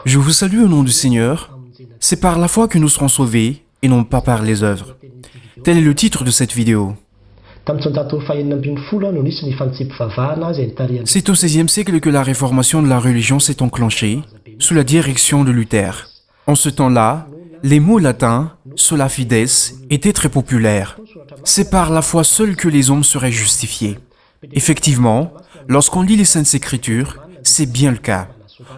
Je vous salue au nom du Seigneur. C'est par la foi que nous serons sauvés et non pas par les œuvres. Tel est le titre de cette vidéo. C'est au XVIe siècle que la réformation de la religion s'est enclenchée, sous la direction de Luther. En ce temps-là, les mots latins « sola fides » étaient très populaires. C'est par la foi seule que les hommes seraient justifiés. Effectivement, lorsqu'on lit les Saintes Écritures, c'est bien le cas.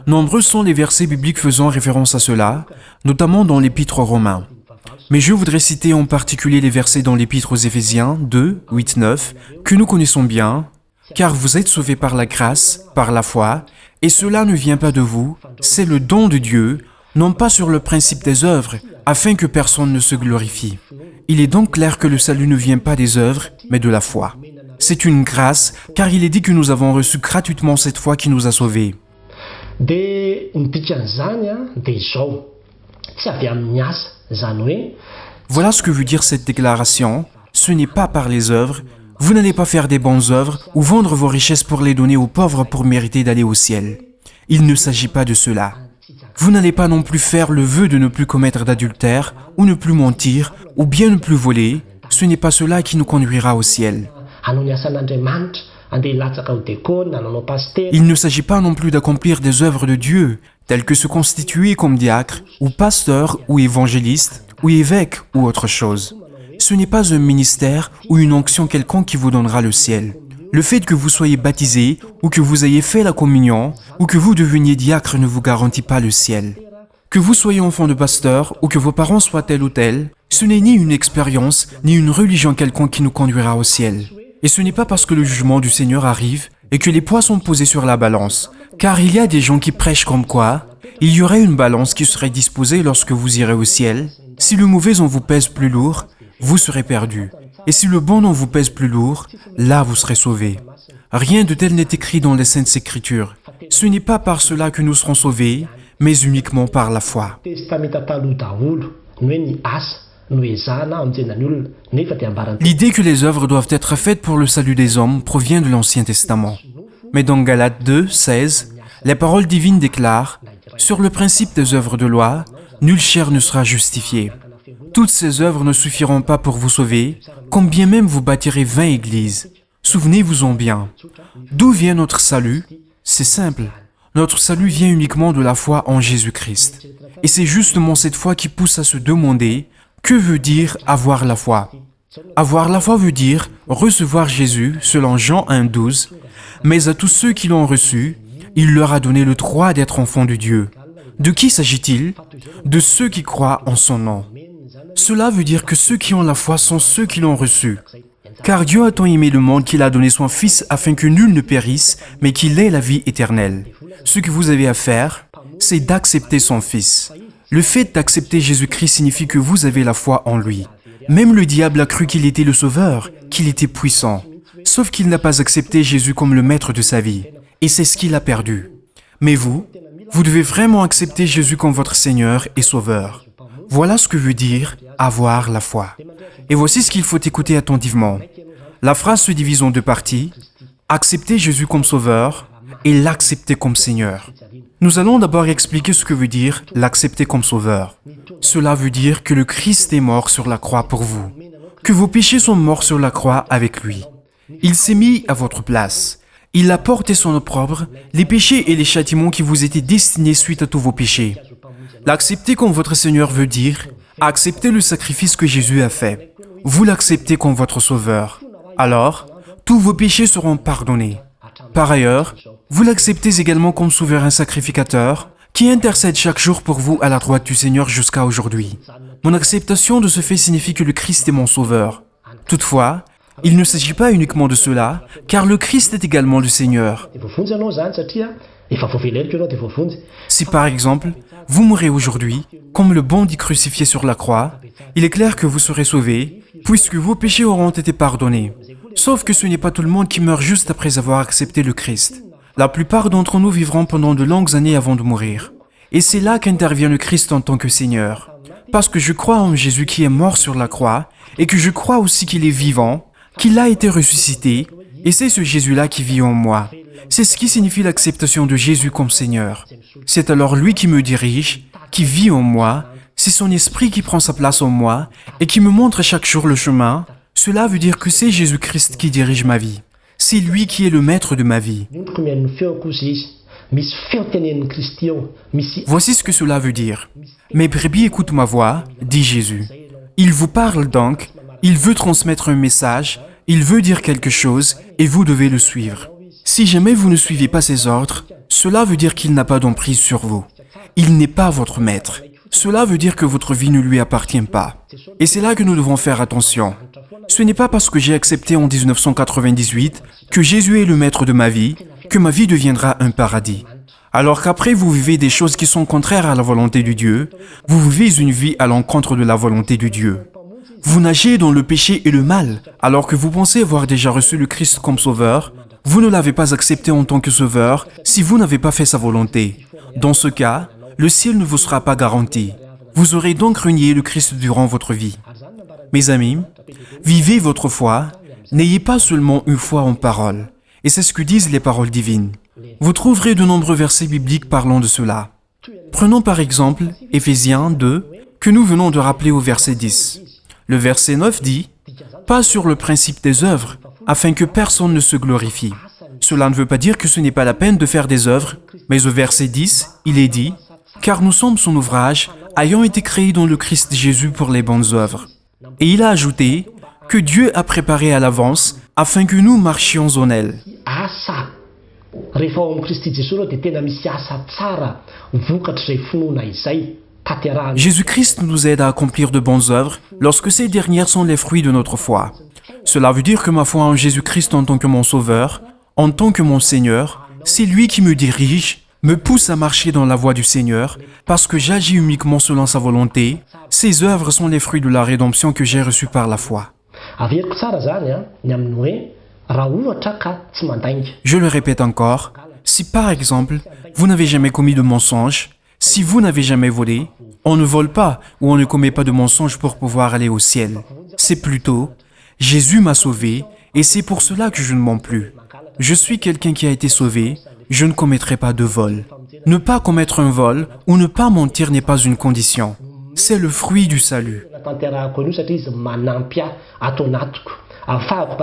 Nombreux sont les versets bibliques faisant référence à cela, notamment dans l'Épître aux Romains. Mais je voudrais citer en particulier les versets dans l'Épître aux Éphésiens 2, 8, 9, que nous connaissons bien, « Car vous êtes sauvés par la grâce, par la foi, et cela ne vient pas de vous, c'est le don de Dieu, non pas sur le principe des œuvres, afin que personne ne se glorifie. » Il est donc clair que le salut ne vient pas des œuvres, mais de la foi. C'est une grâce, car il est dit que nous avons reçu gratuitement cette foi qui nous a sauvés. Voilà ce que veut dire cette déclaration. Ce n'est pas par les œuvres. Vous n'allez pas faire des bonnes œuvres ou vendre vos richesses pour les donner aux pauvres pour mériter d'aller au ciel. Il ne s'agit pas de cela. Vous n'allez pas non plus faire le vœu de ne plus commettre d'adultère ou ne plus mentir ou bien ne plus voler. Ce n'est pas cela qui nous conduira au ciel. Il ne s'agit pas non plus d'accomplir des œuvres de Dieu, telles que se constituer comme diacre, ou pasteur, ou évangéliste, ou évêque, ou autre chose. Ce n'est pas un ministère ou une onction quelconque qui vous donnera le ciel. Le fait que vous soyez baptisé, ou que vous ayez fait la communion, ou que vous deveniez diacre ne vous garantit pas le ciel. Que vous soyez enfant de pasteur, ou que vos parents soient tel ou tel, ce n'est ni une expérience, ni une religion quelconque qui nous conduira au ciel. Et ce n'est pas parce que le jugement du Seigneur arrive et que les poids sont posés sur la balance, car il y a des gens qui prêchent comme quoi il y aurait une balance qui serait disposée lorsque vous irez au ciel. Si le mauvais en vous pèse plus lourd, vous serez perdu. Et si le bon en vous pèse plus lourd, là vous serez sauvé. Rien de tel n'est écrit dans les Saintes Écritures. Ce n'est pas par cela que nous serons sauvés, mais uniquement par la foi. L'idée que les œuvres doivent être faites pour le salut des hommes provient de l'Ancien Testament. Mais dans Galates 2, 16, les paroles divines déclarent « Sur le principe des œuvres de loi, nulle chair ne sera justifiée. Toutes ces œuvres ne suffiront pas pour vous sauver, quand bien même vous bâtirez 20 églises. Souvenez-vous-en bien. D'où vient notre salut? C'est simple. Notre salut vient uniquement de la foi en Jésus-Christ. Et c'est justement cette foi qui pousse à se demander que veut dire avoir la foi? Avoir la foi veut dire recevoir Jésus, selon Jean 1, 12, mais à tous ceux qui l'ont reçu, il leur a donné le droit d'être enfants de Dieu. De qui s'agit-il? De ceux qui croient en son nom. Cela veut dire que ceux qui ont la foi sont ceux qui l'ont reçu. Car Dieu a tant aimé le monde qu'il a donné son Fils afin que nul ne périsse, mais qu'il ait la vie éternelle. Ce que vous avez à faire, c'est d'accepter son Fils. Le fait d'accepter Jésus-Christ signifie que vous avez la foi en lui. Même le diable a cru qu'il était le sauveur, qu'il était puissant. Sauf qu'il n'a pas accepté Jésus comme le maître de sa vie. Et c'est ce qu'il a perdu. Mais vous devez vraiment accepter Jésus comme votre Seigneur et Sauveur. Voilà ce que veut dire avoir la foi. Et voici ce qu'il faut écouter attentivement. La phrase se divise en deux parties. Accepter Jésus comme Sauveur et l'accepter comme Seigneur. Nous allons d'abord expliquer ce que veut dire l'accepter comme Sauveur. Cela veut dire que le Christ est mort sur la croix pour vous, que vos péchés sont morts sur la croix avec lui. Il s'est mis à votre place. Il a porté son opprobre, les péchés et les châtiments qui vous étaient destinés suite à tous vos péchés. L'accepter comme votre Seigneur veut dire accepter le sacrifice que Jésus a fait. Vous l'acceptez comme votre Sauveur. Alors, tous vos péchés seront pardonnés. Par ailleurs, vous l'acceptez également comme souverain sacrificateur qui intercède chaque jour pour vous à la droite du Seigneur jusqu'à aujourd'hui. Mon acceptation de ce fait signifie que le Christ est mon Sauveur. Toutefois, il ne s'agit pas uniquement de cela, car le Christ est également le Seigneur. Si par exemple, vous mourrez aujourd'hui, comme le bon dit crucifié sur la croix, il est clair que vous serez sauvés, puisque vos péchés auront été pardonnés. Sauf que ce n'est pas tout le monde qui meurt juste après avoir accepté le Christ. La plupart d'entre nous vivront pendant de longues années avant de mourir. Et c'est là qu'intervient le Christ en tant que Seigneur. Parce que je crois en Jésus qui est mort sur la croix, et que je crois aussi qu'il est vivant, qu'il a été ressuscité, Et c'est ce Jésus-là qui vit en moi. C'est ce qui signifie l'acceptation de Jésus comme Seigneur. C'est alors lui qui me dirige, qui vit en moi. C'est son esprit qui prend sa place en moi et qui me montre chaque jour le chemin. Cela veut dire que c'est Jésus-Christ qui dirige ma vie. C'est lui qui est le maître de ma vie. Voici ce que cela veut dire. Mes brebis écoutent ma voix, dit Jésus. Il vous parle donc, il veut transmettre un message, il veut dire quelque chose et vous devez le suivre. Si jamais vous ne suivez pas ses ordres, cela veut dire qu'il n'a pas d'emprise sur vous. Il n'est pas votre maître. Cela veut dire que votre vie ne lui appartient pas. Et c'est là que nous devons faire attention. Ce n'est pas parce que j'ai accepté en 1998 que Jésus est le maître de ma vie que ma vie deviendra un paradis. Alors qu'après vous vivez des choses qui sont contraires à la volonté de Dieu, vous vivez une vie à l'encontre de la volonté de Dieu. Vous nagez dans le péché et le mal, alors que vous pensez avoir déjà reçu le Christ comme sauveur. Vous ne l'avez pas accepté en tant que sauveur si vous n'avez pas fait sa volonté. Dans ce cas, le ciel ne vous sera pas garanti. Vous aurez donc renié le Christ durant votre vie. Mes amis, vivez votre foi, n'ayez pas seulement une foi en parole. Et c'est ce que disent les paroles divines. Vous trouverez de nombreux versets bibliques parlant de cela. Prenons par exemple Éphésiens 2, que nous venons de rappeler au verset 10. Le verset 9 dit « Pas sur le principe des œuvres, afin que personne ne se glorifie. » Cela ne veut pas dire que ce n'est pas la peine de faire des œuvres, mais au verset 10, il est dit « Car nous sommes son ouvrage, ayant été créés dans le Christ Jésus pour les bonnes œuvres. » Et il a ajouté que Dieu a préparé à l'avance afin que nous marchions en elles. Jésus-Christ nous aide à accomplir de bonnes œuvres lorsque ces dernières sont les fruits de notre foi. Cela veut dire que ma foi en Jésus-Christ en tant que mon Sauveur, en tant que mon Seigneur, c'est lui qui me dirige, me pousse à marcher dans la voie du Seigneur, parce que j'agis uniquement selon sa volonté. Ces œuvres sont les fruits de la rédemption que j'ai reçue par la foi. Je le répète encore, si par exemple, vous n'avez jamais commis de mensonge, si vous n'avez jamais volé, on ne vole pas ou on ne commet pas de mensonge pour pouvoir aller au ciel. C'est plutôt, Jésus m'a sauvé et c'est pour cela que je ne mens plus. Je suis quelqu'un qui a été sauvé, je ne commettrai pas de vol. Ne pas commettre un vol ou ne pas mentir n'est pas une condition. C'est le fruit du salut.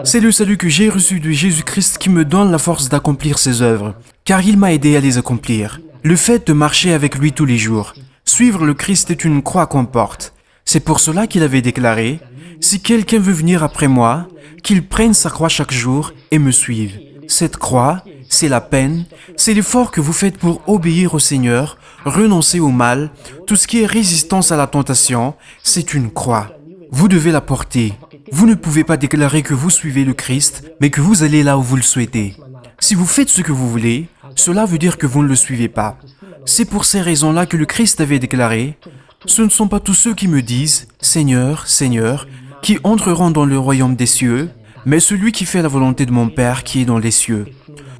C'est le salut que j'ai reçu de Jésus-Christ qui me donne la force d'accomplir ses œuvres, car il m'a aidé à les accomplir. Le fait de marcher avec lui tous les jours, suivre le Christ est une croix qu'on porte. C'est pour cela qu'il avait déclaré « Si quelqu'un veut venir après moi, qu'il prenne sa croix chaque jour et me suive. » Cette croix, c'est la peine, c'est l'effort que vous faites pour obéir au Seigneur, renoncer au mal, tout ce qui est résistance à la tentation, c'est une croix. Vous devez la porter. Vous ne pouvez pas déclarer que vous suivez le Christ, mais que vous allez là où vous le souhaitez. Si vous faites ce que vous voulez, cela veut dire que vous ne le suivez pas. C'est pour ces raisons-là que le Christ avait déclaré « Ce ne sont pas tous ceux qui me disent « Seigneur, Seigneur », qui entreront dans le royaume des cieux, mais celui qui fait la volonté de mon Père qui est dans les cieux. »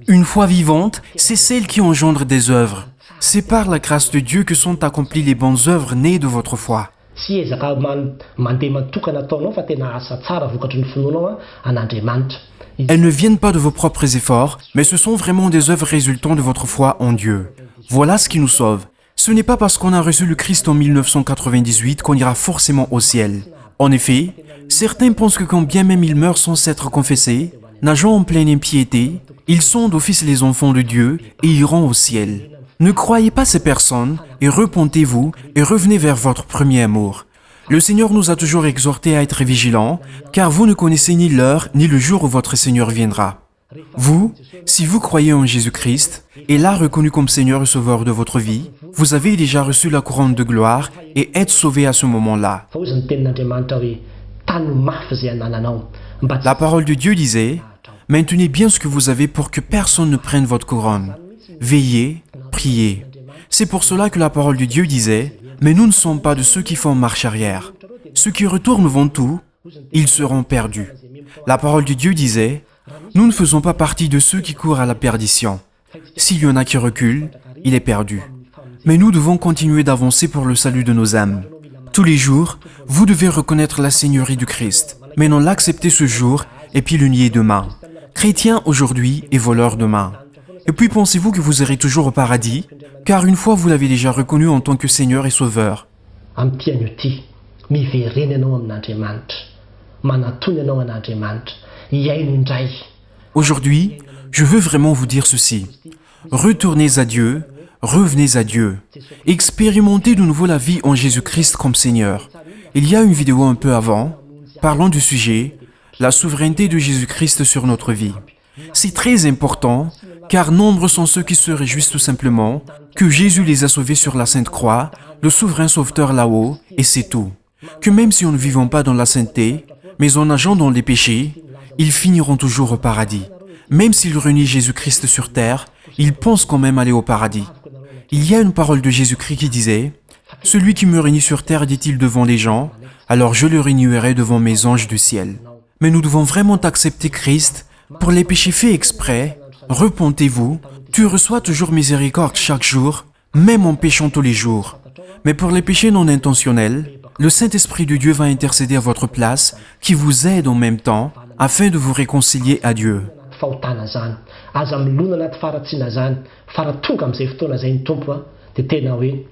Une foi vivante, c'est celle qui engendre des œuvres. C'est par la grâce de Dieu que sont accomplies les bonnes œuvres nées de votre foi. Elles ne viennent pas de vos propres efforts, mais ce sont vraiment des œuvres résultant de votre foi en Dieu. Voilà ce qui nous sauve. Ce n'est pas parce qu'on a reçu le Christ en 1998 qu'on ira forcément au ciel. En effet, certains pensent que quand bien même ils meurent sans s'être confessés, nageant en pleine impiété, ils sont d'office les enfants de Dieu et iront au ciel. Ne croyez pas ces personnes et repentez-vous et revenez vers votre premier amour. Le Seigneur nous a toujours exhortés à être vigilants, car vous ne connaissez ni l'heure ni le jour où votre Seigneur viendra. Vous, si vous croyez en Jésus-Christ et l'a reconnu comme Seigneur et Sauveur de votre vie, vous avez déjà reçu la couronne de gloire et êtes sauvé à ce moment-là. La parole de Dieu disait « Maintenez bien ce que vous avez pour que personne ne prenne votre couronne. Veillez, priez. » C'est pour cela que la parole de Dieu disait « Mais nous ne sommes pas de ceux qui font marche arrière. Ceux qui retournent vont tout, ils seront perdus. » La parole de Dieu disait « Nous ne faisons pas partie de ceux qui courent à la perdition. S'il y en a qui reculent, il est perdu. Mais nous devons continuer d'avancer pour le salut de nos âmes. Tous les jours, vous devez reconnaître la Seigneurie du Christ, mais non l'accepter ce jour et puis le nier demain. chrétien aujourd'hui et voleur demain. Et puis pensez-vous que vous irez toujours au paradis, car une fois vous l'avez déjà reconnu en tant que Seigneur et Sauveur. Ampiaino ity miverena ianao amin'Andriamanitra, manatony ianao an'Andriamanitra, iaino indray. Aujourd'hui, je veux vraiment vous dire ceci. Retournez à Dieu, revenez à Dieu. Expérimentez de nouveau la vie en Jésus-Christ comme Seigneur. Il y a une vidéo un peu avant, parlant du sujet, la souveraineté de Jésus-Christ sur notre vie. C'est très important, car nombreux sont ceux qui se réjouissent tout simplement que Jésus les a sauvés sur la Sainte Croix, le souverain sauveteur là-haut, et c'est tout. Que même si on ne vivant pas dans la sainteté, mais en nageant dans les péchés, ils finiront toujours au paradis. Même s'ils renient Jésus-Christ sur terre, ils pensent quand même aller au paradis. Il y a une parole de Jésus-Christ qui disait « Celui qui me renie sur terre, dit-il devant les gens, alors je le renierai devant mes anges du ciel. » Mais nous devons vraiment accepter Christ pour les péchés faits exprès. Repentez-vous, tu reçois toujours miséricorde chaque jour, même en péchant tous les jours. Mais pour les péchés non intentionnels, le Saint-Esprit de Dieu va intercéder à votre place, qui vous aide en même temps, afin de vous réconcilier à Dieu. Fahotana zany aza milona anaty faratsiana zany fara tonga amin'izay fotoana izay ny tompo dia tena hoe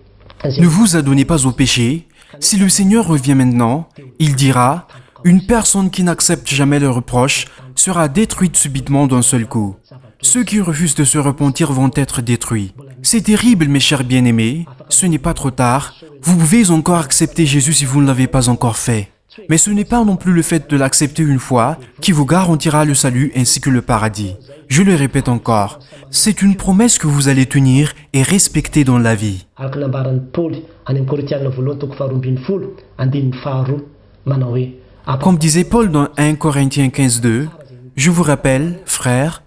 Ne vous adonnez pas au péché. Si le Seigneur revient maintenant, il dira « Une personne qui n'accepte jamais le reproche sera détruite subitement d'un seul coup. Ceux qui refusent de se repentir vont être détruits. » C'est terrible, mes chers bien-aimés. Ce n'est pas trop tard. Vous pouvez encore accepter Jésus si vous ne l'avez pas encore fait. Mais ce n'est pas non plus le fait de l'accepter une fois qui vous garantira le salut ainsi que le paradis. Je le répète encore, c'est une promesse que vous allez tenir et respecter dans la vie. Araka ny ambaran'ny Paoly any amin'ny Korinthianina voalohany toko faharoa ambin'ny folo andininy faharoa manao hoe Comme disait Paul dans 1 Corinthiens 15:2, je vous rappelle, frères,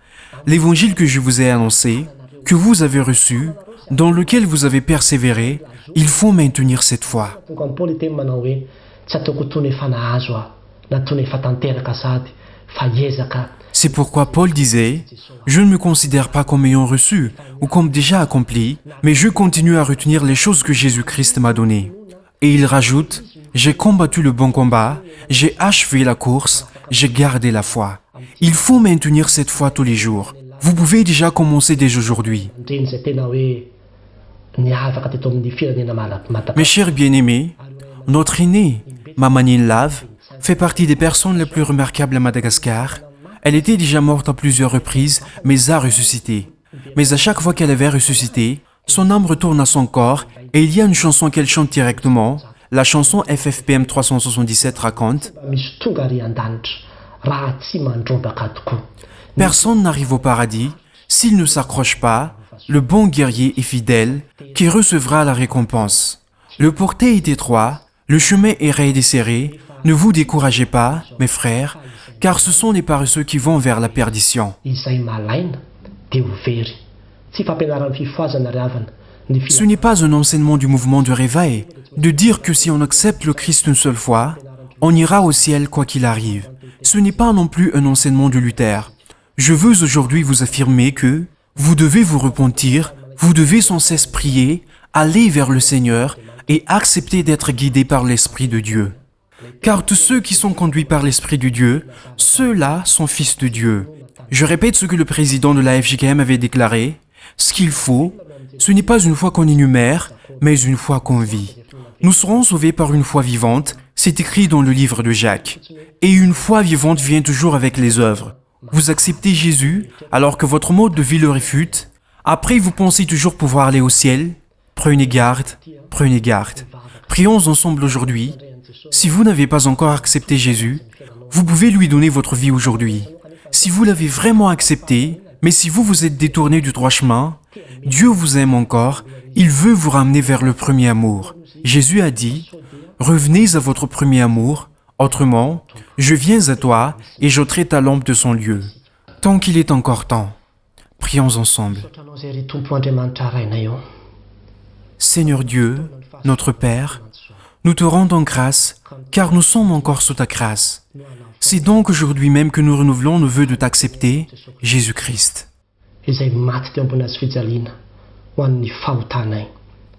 l'évangile que je vous ai annoncé, que vous avez reçu, dans lequel vous avez persévéré, il faut maintenir cette foi. tonga amin'ny Paoly teny manao hoe tsy ataoko toy ny efa nahazo aho na toy ny efa tanteraka sady fa hiezaka. C'est pourquoi Paul disait « Je ne me considère pas comme ayant reçu ou comme déjà accompli, mais je continue à retenir les choses que Jésus-Christ m'a données. » Et il rajoute « J'ai combattu le bon combat, j'ai achevé la course, j'ai gardé la foi. » Il faut maintenir cette foi tous les jours. Vous pouvez déjà commencer dès aujourd'hui. Indreny izay tena hoe niavaka teto amin'ny firenena Mes chers bien-aimés, notre aînée, Mamanine Lave, fait partie des personnes les plus remarquables à Madagascar. Elle était déjà morte à plusieurs reprises, mais a ressuscité. Mais à chaque fois qu'elle avait ressuscité, son âme retourne à son corps et il y a une chanson qu'elle chante directement. La chanson FFPM 377 raconte misy tonga ary an-danitra raha tsy mandrombaka tokoa. Personne n'arrive au paradis s'il ne s'accroche pas, le bon guerrier et fidèle qui recevra la récompense. Le portail est étroit, le chemin est raide et serré. Ne vous découragez pas, mes frères, car ce sont les paresseux qui vont vers la perdition. Izay malaina dia ho very. Tsy fampianaran'ny fifoazana ry havana. Ny Ce n'est pas un enseignement du mouvement de réveil, de dire que si on accepte le Christ une seule fois, on ira au ciel quoi qu'il arrive. Ce n'est pas non plus un enseignement de Luther. Je veux aujourd'hui vous affirmer que vous devez vous repentir, vous devez sans cesse prier, aller vers le Seigneur et accepter d'être guidé par l'Esprit de Dieu. Car tous ceux qui sont conduits par l'Esprit de Dieu, ceux-là sont fils de Dieu. Je répète ce que le président de la FJKM avait déclaré. Ce qu'il faut, ce n'est pas une foi qu'on énumère, mais une foi qu'on vit. Nous serons sauvés par une foi vivante, c'est écrit dans le livre de Jacques. Et une foi vivante vient toujours avec les œuvres. Vous acceptez Jésus alors que votre mode de vie le réfute. Après, vous pensez toujours pouvoir aller au ciel. Prenez garde, prenez garde. Prions ensemble aujourd'hui. Si vous n'avez pas encore accepté Jésus, vous pouvez lui donner votre vie aujourd'hui. Si vous l'avez vraiment accepté, mais si vous vous êtes détourné du droit chemin, Dieu vous aime encore, il veut vous ramener vers le premier amour. Jésus a dit, « Revenez à votre premier amour, autrement, je viens à toi et j'ôterai ta lampe de son lieu. » Tant qu'il est encore temps, prions ensemble. Sotranao izay ry tompo Andriamanitra araina eo. Seigneur Dieu, notre Père, nous te rendons grâce, car nous sommes encore sous ta grâce. C'est donc aujourd'hui même que nous renouvelons nos vœux de t'accepter, Jésus-Christ, Izay maty teo ambony hazo fijaliana ho an'ny fahotanay.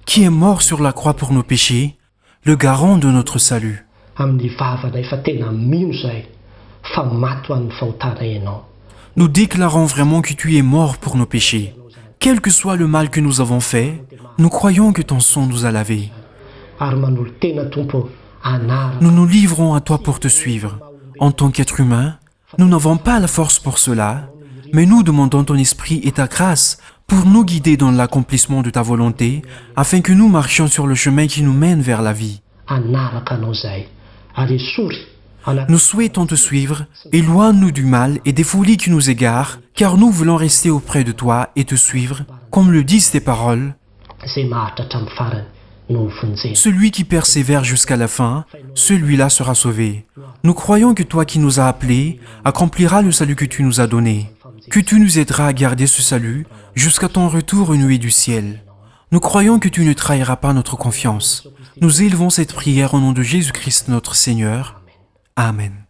qui est mort sur la croix pour nos péchés, le garant de notre salut. Amin'ny vavana efa tena mino izay fa maty ho an'ny fahotanay ianao. Nous déclarons vraiment que tu es mort pour nos péchés. Quel que soit le mal que nous avons fait, nous croyons que ton sang nous a lavés. Nous nous livrons à toi pour te suivre. En tant qu'être humain, nous n'avons pas la force pour cela, mais nous demandons ton esprit et ta grâce pour nous guider dans l'accomplissement de ta volonté, afin que nous marchions sur le chemin qui nous mène vers la vie. Nous souhaitons te suivre, éloigne-nous du mal et des folies qui nous égarent, car nous voulons rester auprès de toi et te suivre, comme le disent tes paroles. Celui qui persévère jusqu'à la fin, celui-là sera sauvé. Nous croyons que toi qui nous as appelés accompliras le salut que tu nous as donné, que tu nous aideras à garder ce salut jusqu'à ton retour aux nuées du ciel. Nous croyons que tu ne trahiras pas notre confiance. Nous élevons cette prière au nom de Jésus-Christ notre Seigneur. Amen.